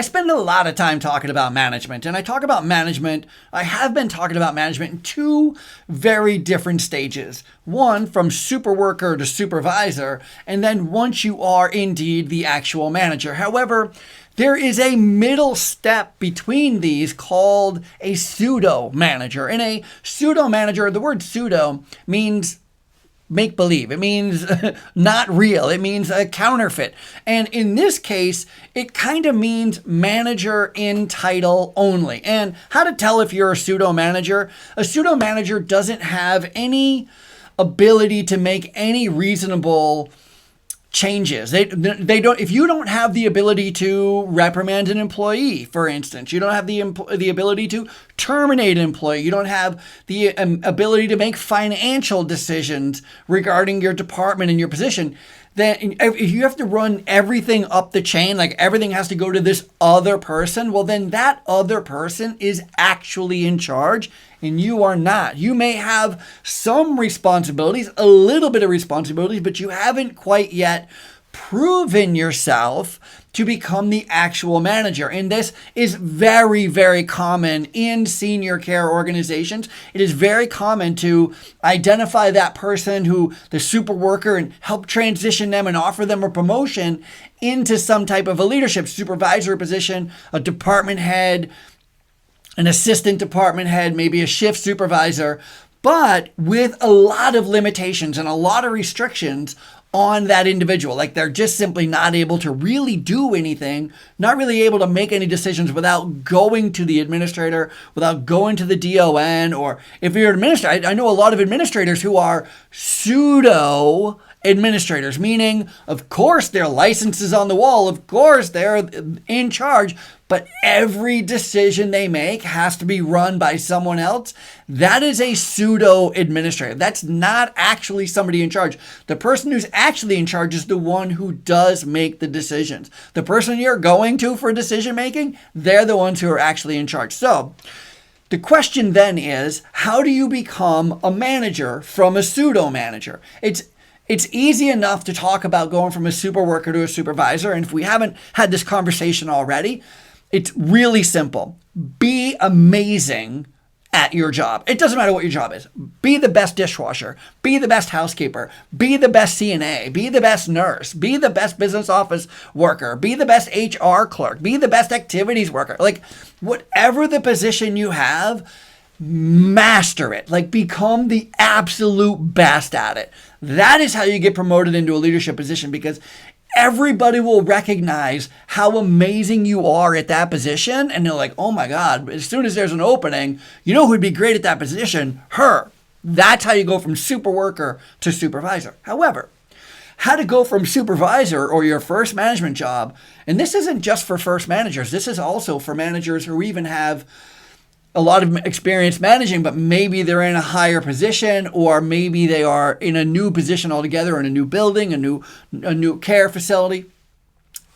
I spend a lot of time talking about management, and I have been talking about management in two very different stages. One, from super worker to supervisor, and then once you are indeed the actual manager. However, there is a middle step between these called a pseudo manager. And a pseudo manager, the word pseudo means make-believe. It means not real. It means a counterfeit. And in this case, it kind of means manager in title only. And how to tell if you're a pseudo manager? A pseudo manager doesn't have any ability to make any reasonable changes. They don't. If you don't have the ability to reprimand an employee, for instance, you don't have the ability to terminate an employee. You don't have the ability to make financial decisions regarding your department and your position. Then if you have to run everything up the chain, like everything has to go to this other person, well, then that other person is actually in charge and you are not. You may have some responsibilities, a little bit of responsibilities, but you haven't quite yet proven yourself to become the actual manager. And this is very, very common in senior care organizations. It is very common to identify that person who the super worker and help transition them and offer them a promotion into some type of a leadership supervisor position, a department head, an assistant department head, maybe a shift supervisor, but with a lot of limitations and a lot of restrictions on that individual. Like they're just simply not able to really do anything, not really able to make any decisions without going to the administrator, without going to the DON, or if you're an administrator, I know a lot of administrators who are pseudo administrators, meaning, of course, their license is on the wall, of course, they're in charge, but every decision they make has to be run by someone else. That is a pseudo administrator. That's not actually somebody in charge. The person who's actually in charge is the one who does make the decisions. The person you're going to for decision making, they're the ones who are actually in charge. So the question then is, how do you become a manager from a pseudo manager? It's easy enough to talk about going from a super worker to a supervisor. And if we haven't had this conversation already, it's really simple. Be amazing at your job. It doesn't matter what your job is. Be the best dishwasher. Be the best housekeeper. Be the best CNA. Be the best nurse. Be the best business office worker. Be the best HR clerk. Be the best activities worker. Like whatever the position you have, master it. Like become the absolute best at it. That is how you get promoted into a leadership position, because everybody will recognize how amazing you are at that position. And they're like, oh my God, as soon as there's an opening, you know who'd be great at that position? Her. That's how you go from super worker to supervisor. However, how to go from supervisor or your first management job, and this isn't just for first managers, this is also for managers who even have a lot of experience managing, but maybe they're in a higher position, or maybe they are in a new position altogether, in a new building, a new care facility.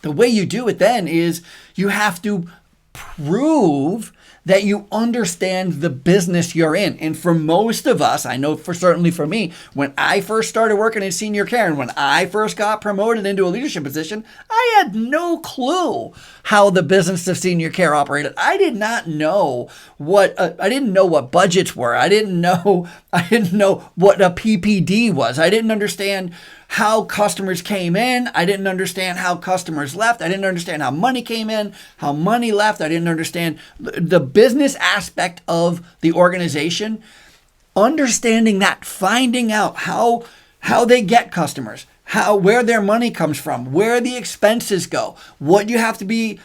The way you do it then is you have to prove that you understand the business you're in. And for most of us, I know certainly for me, when I first started working in senior care and when I first got promoted into a leadership position, I had no clue how the business of senior care operated. I did not know I didn't know what budgets were. I didn't know what a PPD was. I didn't understand how customers came in. I didn't understand how customers left. I didn't understand how money came in, how money left. I didn't understand the business aspect of the organization. Understanding that, finding out how they get customers, where their money comes from, where the expenses go, what you have to be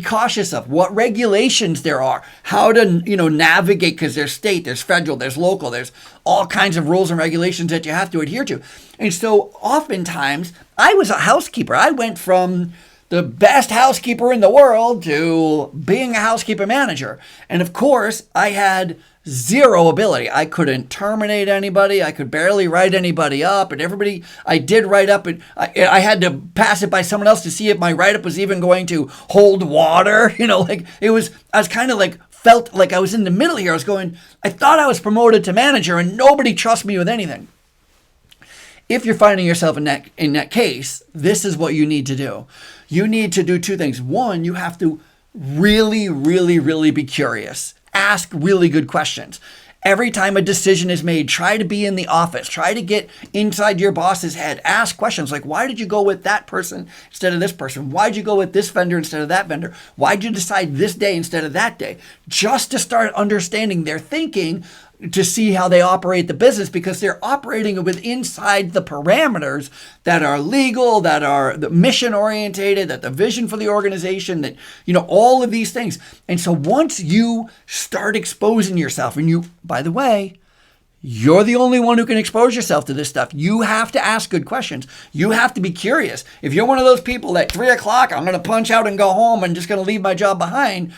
cautious of, what regulations there are, how to navigate, because there's state, there's federal, there's local, there's all kinds of rules and regulations that you have to adhere to. And so oftentimes I was a housekeeper. I went from the best housekeeper in the world to being a housekeeper manager. And of course, I had zero ability. I couldn't terminate anybody. I could barely write anybody up. And everybody I did write up, and I had to pass it by someone else to see if my write-up was even going to hold water. I was kind of felt like I was in the middle here. I thought I was promoted to manager and nobody trusts me with anything. If you're finding yourself in that case, this is what you need to do. You need to do two things. One, you have to really, really, really be curious. Ask really good questions. Every time a decision is made, try to be in the office. Try to get inside your boss's head. Ask questions like, why did you go with that person instead of this person? Why'd you go with this vendor instead of that vendor? Why'd you decide this day instead of that day? Just to start understanding their thinking, to see how they operate the business, because they're operating with inside the parameters that are legal, that are the mission orientated, that the vision for the organization, that, all of these things. And so once you start exposing yourself, and you, by the way, you're the only one who can expose yourself to this stuff. You have to ask good questions. You have to be curious. If you're one of those people that 3:00, I'm going to punch out and go home and just going to leave my job behind,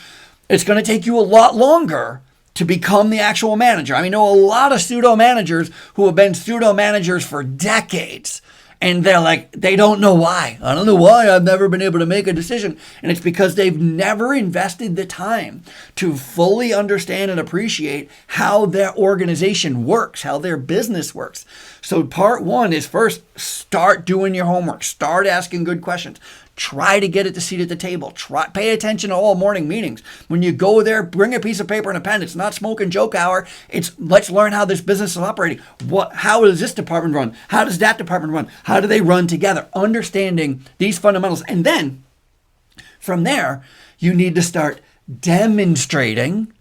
it's going to take you a lot longer to become the actual manager. I know a lot of pseudo managers who have been pseudo managers for decades, and they're like, they don't know why. I don't know why I've never been able to make a decision. And it's because they've never invested the time to fully understand and appreciate how their organization works, how their business works. So part one is, first, start doing your homework. Start asking good questions. Try to get at the seat at the table. Pay attention to all morning meetings. When you go there, bring a piece of paper and a pen. It's not smoke and joke hour. It's let's learn how this business is operating. How does this department run? How does that department run? How do they run together? Understanding these fundamentals. And then from there, you need to start demonstrating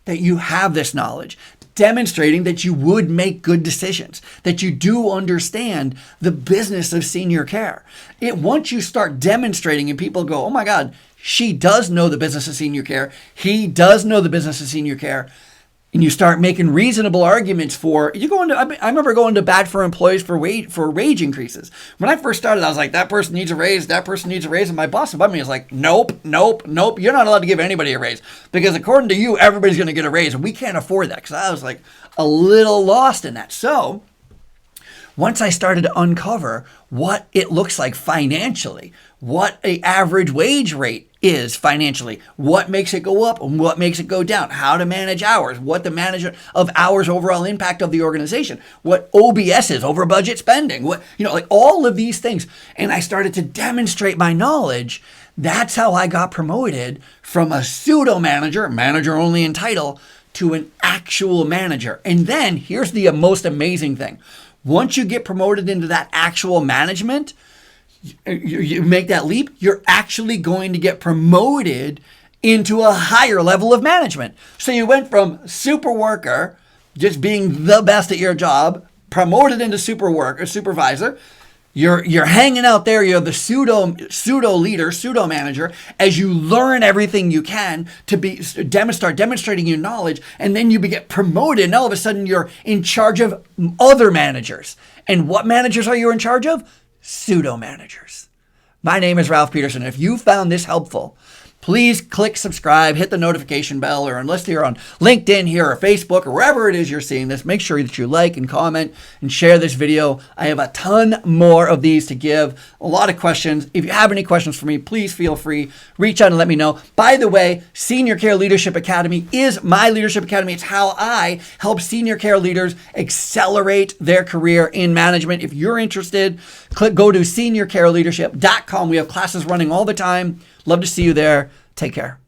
that you have this knowledge, demonstrating that you would make good decisions, that you do understand the business of senior care. Once you start demonstrating and people go, oh my God, she does know the business of senior care, he does know the business of senior care, and you start making reasonable arguments for, I remember going to bat for employees for wage increases. When I first started, I was like, that person needs a raise, that person needs a raise. And my boss above me was like, nope. You're not allowed to give anybody a raise, because according to you, everybody's going to get a raise. And we can't afford that, because I was like a little lost in that. So once I started to uncover what it looks like financially, what an average wage rate is financially, what makes it go up and what makes it go down, how to manage hours, what the management of hours overall impact of the organization, what OBS is, over budget spending, like all of these things. And I started to demonstrate my knowledge. That's how I got promoted from a pseudo manager only in title, to an actual manager. And then here's the most amazing thing. Once you get promoted into that actual management, you make that leap, you're actually going to get promoted into a higher level of management. So you went from super worker, just being the best at your job, promoted into supervisor. You're hanging out there. You're the pseudo leader, pseudo manager, as you learn everything you can to start demonstrating your knowledge, and then you get promoted, and all of a sudden you're in charge of other managers. And what managers are you in charge of? Pseudo managers. My name is Ralph Peterson. If you found this helpful, please click subscribe, hit the notification bell, or unless you're on LinkedIn here or Facebook or wherever it is you're seeing this, make sure that you like and comment and share this video. I have a ton more of these to give, a lot of questions. If you have any questions for me, please feel free, reach out and let me know. By the way, Senior Care Leadership Academy is my leadership academy. It's how I help senior care leaders accelerate their career in management. If you're interested, go to seniorcareleadership.com. We have classes running all the time. Love to see you there. Take care.